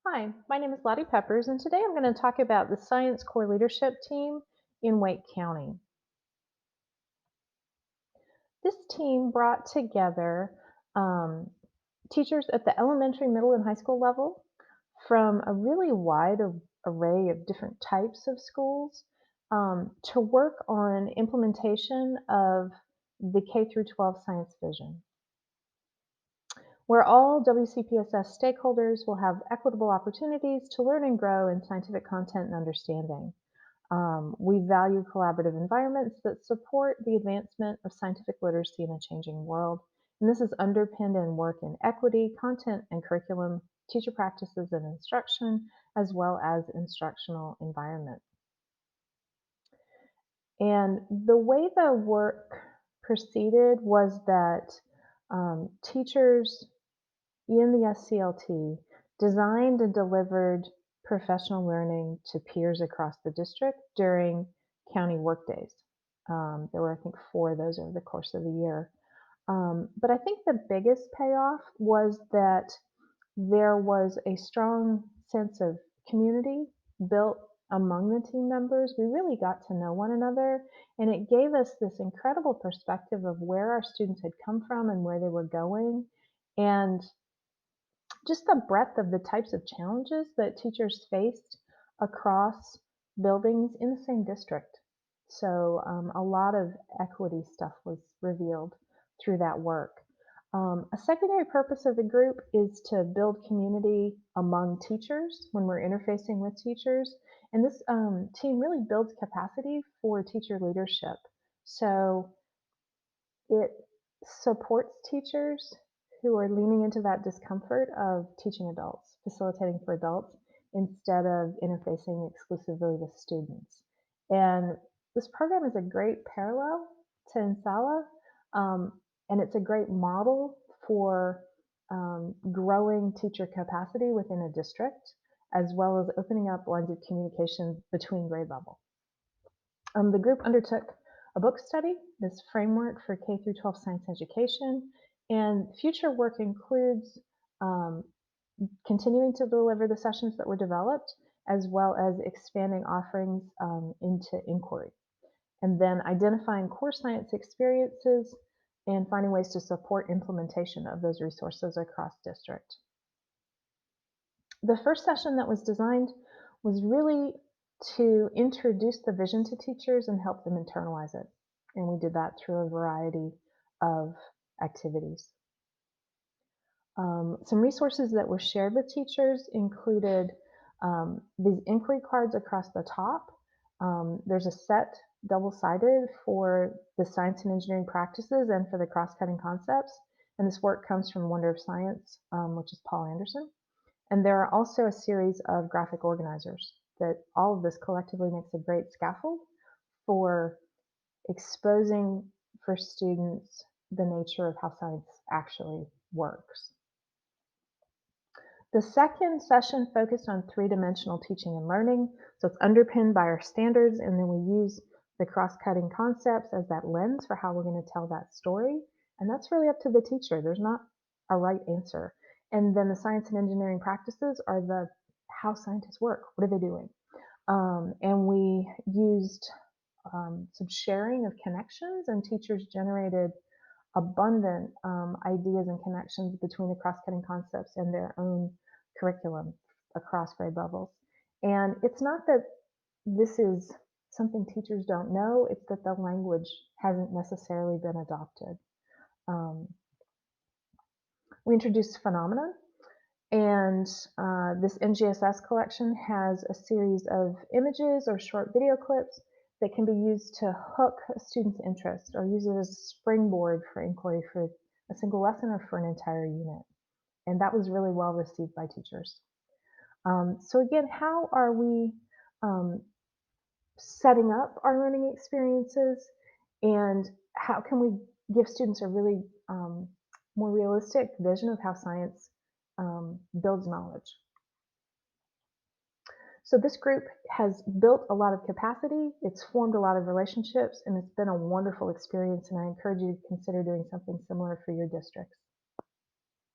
Hi, my name is Lottie Peppers, and today I'm going to talk about the Science Core Leadership Team in Wake County. This team brought together um, teachers at the elementary, middle, and high school level from a really wide array of different types of schools to work on implementation of the K through 12 science vision, where all WCPSS stakeholders will have equitable opportunities to learn and grow in scientific content and understanding. We value collaborative environments that support the advancement of scientific literacy in a changing world. And this is underpinned in work in equity, content and curriculum, teacher practices and instruction, as well as instructional environment. And the way the work proceeded was that teachers in the SCLT designed and delivered professional learning to peers across the district during county workdays. There were, I think, four of those over the course of the year. But I think the biggest payoff was that there was a strong sense of community built among the team members. We really got to know one another, and it gave us this incredible perspective of where our students had come from and where they were going. And just the breadth of the types of challenges that teachers faced across buildings in the same district. So a lot of equity stuff was revealed through that work. A secondary purpose of the group is to build community among teachers when we're interfacing with teachers. And this team really builds capacity for teacher leadership. So it supports teachers who are leaning into that discomfort of teaching adults, facilitating for adults, instead of interfacing exclusively with students. And this program is a great parallel to Insala, and it's a great model for growing teacher capacity within a district, as well as opening up lines of communication between grade level. The group undertook a book study, this framework for K through 12 science education, and future work includes um, continuing to deliver the sessions that were developed, as well as expanding offerings into inquiry, and then identifying core science experiences and finding ways to support implementation of those resources across district. The first session that was designed was really to introduce the vision to teachers and help them internalize it. And we did that through a variety of activities. Some resources that were shared with teachers included these inquiry cards across the top. There's a set double-sided for the science and engineering practices and for the cross-cutting concepts. And this work comes from Wonder of Science, which is Paul Anderson. And there are also a series of graphic organizers that all of this collectively makes a great scaffold for exposing for students the nature of how science actually works. The second session focused on three-dimensional teaching and learning. So it's underpinned by our standards, and then we use the cross-cutting concepts as that lens for how we're going to tell that story. And that's really up to the teacher. There's not a right answer. And then the science and engineering practices are the how scientists work. What are they doing? And we used some sharing of connections, and teachers generated abundant ideas and connections between the cross-cutting concepts and their own curriculum across grade levels. And it's not that this is something teachers don't know, it's that the language hasn't necessarily been adopted. Um, we introduced phenomena, and this NGSS collection has a series of images or short video clips that can be used to hook a student's interest or use it as a springboard for inquiry for a single lesson or for an entire unit. And that was really well received by teachers. So again, how are we um, setting up our learning experiences, and how can we give students a really more realistic vision of how science builds knowledge? So this group has built a lot of capacity, it's formed a lot of relationships, and it's been a wonderful experience, and I encourage you to consider doing something similar for your districts.